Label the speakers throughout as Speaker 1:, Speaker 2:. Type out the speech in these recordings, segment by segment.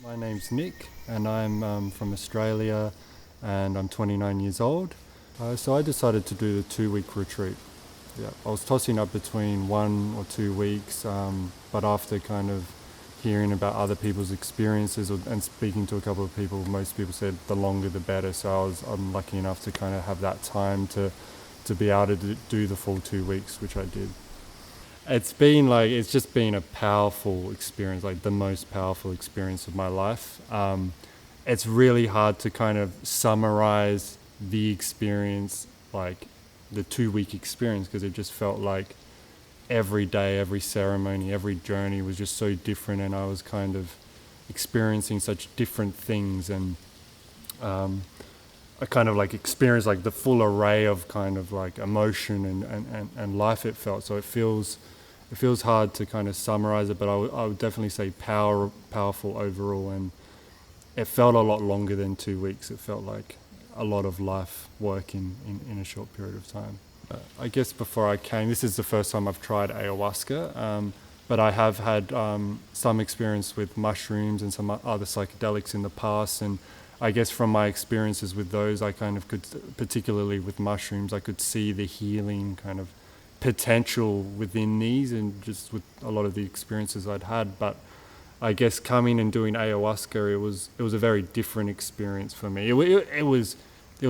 Speaker 1: My name's Nick, and I'm from Australia, and I'm 29 years old. So I decided to do the 2 week retreat. Yeah, I was tossing up between 1 or 2 weeks, but after kind of hearing about other people's experiences and speaking to a couple of people, most people said the longer the better. So I'm lucky enough to kind of have that time to be able to do the full 2 weeks, which I did. It's just been a powerful experience, like the most powerful experience of my life. It's really hard to kind of summarize the experience, like the 2 week experience, because it just felt like every day, every ceremony, every journey was just so different, and I was kind of experiencing such different things, and I kind of like experienced like the full array of kind of like emotion and life it felt. So it feels hard to kind of summarize it, but I would definitely say powerful overall, and it felt a lot longer than 2 weeks. It felt like a lot of life work in a short period of time. I guess before I came, this is the first time I've tried ayahuasca, but I have had some experience with mushrooms and some other psychedelics in the past, and I guess from my experiences with those, I kind of could, particularly with mushrooms, I could see the healing kind of potential within these, and just with a lot of the experiences I'd had. But I guess coming and doing ayahuasca, it was a very different experience for me. It was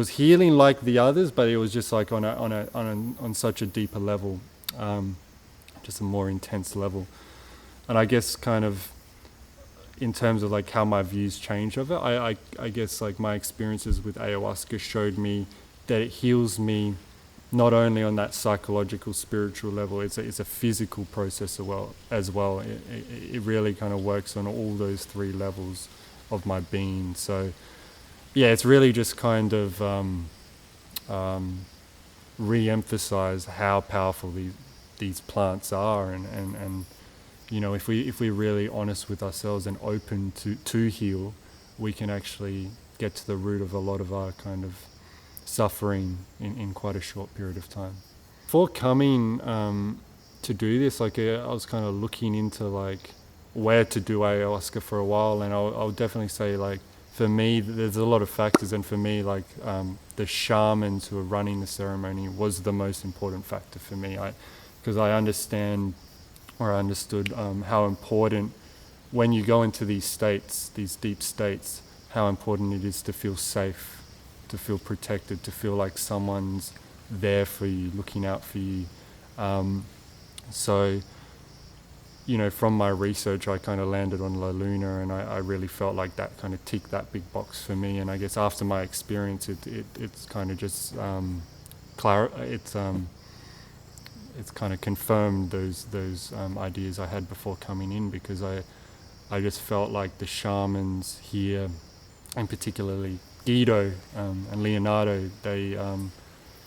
Speaker 1: healing like the others, but it was just like on such a deeper level, just a more intense level. And I guess kind of in terms of like how my views changed of it, I guess like my experiences with ayahuasca showed me that it heals me not only on that psychological, spiritual level. It's a physical process as well. It really kind of works on all those three levels of my being. So yeah, it's really just kind of re-emphasize how powerful these plants are, and you know, if we're really honest with ourselves and open to heal, we can actually get to the root of a lot of our kind of suffering in quite a short period of time. Before coming to do this, like I was kind of looking into like where to do ayahuasca for a while, and I'll definitely say like for me there's a lot of factors, and for me like the shamans who are running the ceremony was the most important factor for me. Because I understood how important, when you go into these states, these deep states, how important it is to feel safe, to feel protected, to feel like someone's there for you, looking out for you. So, you know, from my research, I kind of landed on La Luna, and I really felt like that kind of ticked that big box for me. And I guess after my experience, it's kind of just it's kind of confirmed those ideas I had before coming in, because I just felt like the shamans here, and particularly Guido and Leonardo, they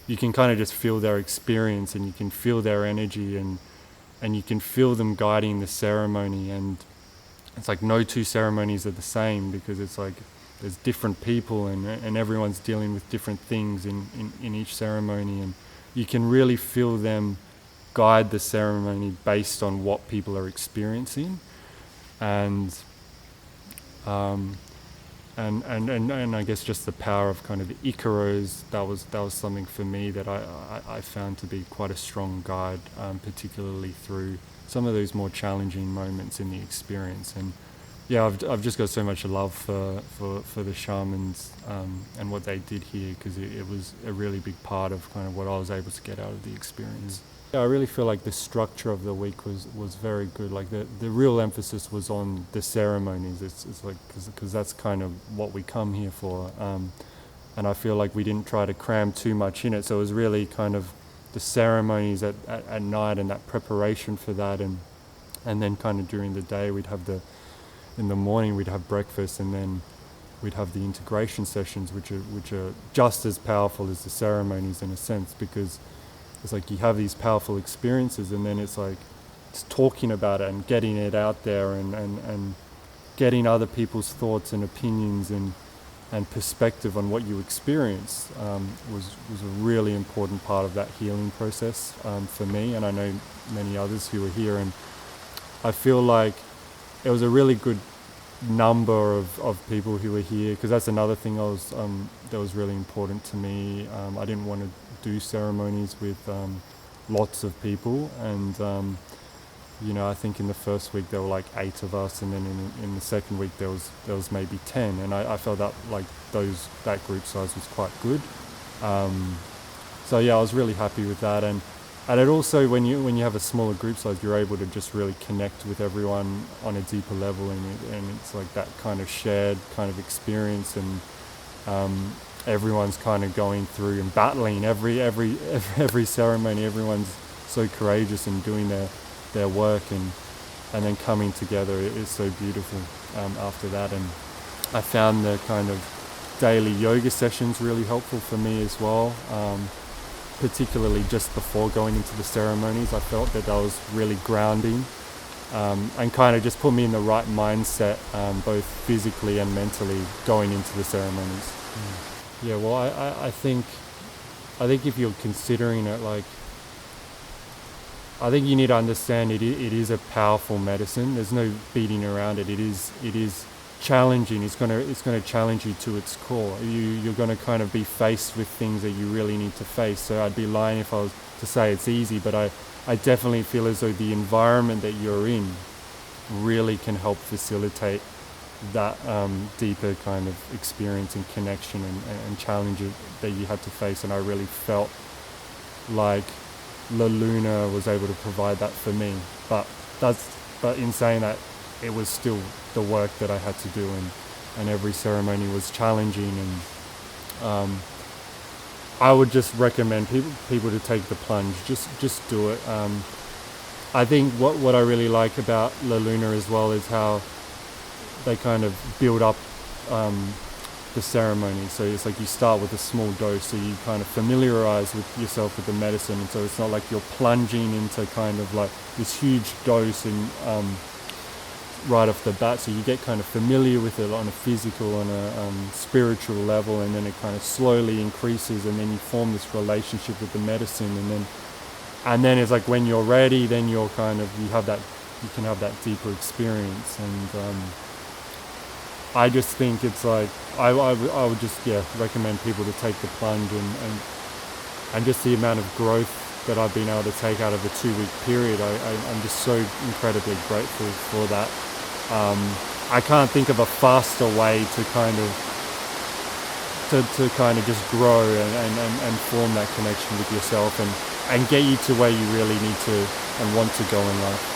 Speaker 1: you can kind of just feel their experience, and you can feel their energy, and you can feel them guiding the ceremony. And it's like no two ceremonies are the same, because it's like there's different people, and everyone's dealing with different things in each ceremony, and you can really feel them guide the ceremony based on what people are experiencing. And I guess just the power of kind of the Icaros, that was something for me that I found to be quite a strong guide, particularly through some of those more challenging moments in the experience. And yeah, I've just got so much love for the shamans and what they did here, because it was a really big part of kind of what I was able to get out of the experience. Yeah, I really feel like the structure of the week was very good. Like the real emphasis was on the ceremonies. It's like because that's kind of what we come here for, and I feel like we didn't try to cram too much in it. So it was really kind of the ceremonies at night, and that preparation for that, and then kind of during the day in the morning we'd have breakfast, and then we'd have the integration sessions, which are just as powerful as the ceremonies in a sense, because it's like you have these powerful experiences, and then it's like it's talking about it and getting it out there, and getting other people's thoughts and opinions and perspective on what you experienced was a really important part of that healing process for me, and I know many others who were here. And I feel like it was a really good number of people who were here, because that's another thing that was really important to me. I didn't want to do ceremonies with lots of people, and I think in the first week there were like 8 of us, and then in the second week there was maybe 10, and I felt that like that group size was quite good. So yeah, I was really happy with that, and it also, when you have a smaller group size, you're able to just really connect with everyone on a deeper level, and it's like that kind of shared kind of experience, and everyone's kind of going through and battling every ceremony. Everyone's so courageous and doing their work, and then coming together is so beautiful after that. And I found the kind of daily yoga sessions really helpful for me as well. Particularly just before going into the ceremonies, I felt that was really grounding, and kind of just put me in the right mindset, both physically and mentally, going into the ceremonies. Yeah, well, I think if you're considering it, like, I think you need to understand it is a powerful medicine. There's no beating around it. It is challenging. It's gonna challenge you to its core. You're gonna kind of be faced with things that you really need to face. So I'd be lying if I was to say it's easy, but I definitely feel as though the environment that you're in really can help facilitate that deeper kind of experience and connection and challenge that you had to face. And I really felt like La Luna was able to provide that for me. But in saying that, it was still the work that I had to do, and every ceremony was challenging, and I would just recommend people to take the plunge. Just do it. I think what I really like about La Luna as well is how they kind of build up the ceremony. So it's like you start with a small dose, so you kind of familiarize with yourself with the medicine, and so it's not like you're plunging into kind of like this huge dose and right off the bat. So you get kind of familiar with it on a physical and a spiritual level, and then it kind of slowly increases, and then you form this relationship with the medicine, and then it's like when you're ready, then you can have that deeper experience. And I just think it's like I would just recommend people to take the plunge, and just the amount of growth that I've been able to take out of a 2-week period. I'm just so incredibly grateful for that. I can't think of a faster way to kind of just grow and form that connection with yourself, and get you to where you really need to and want to go in life.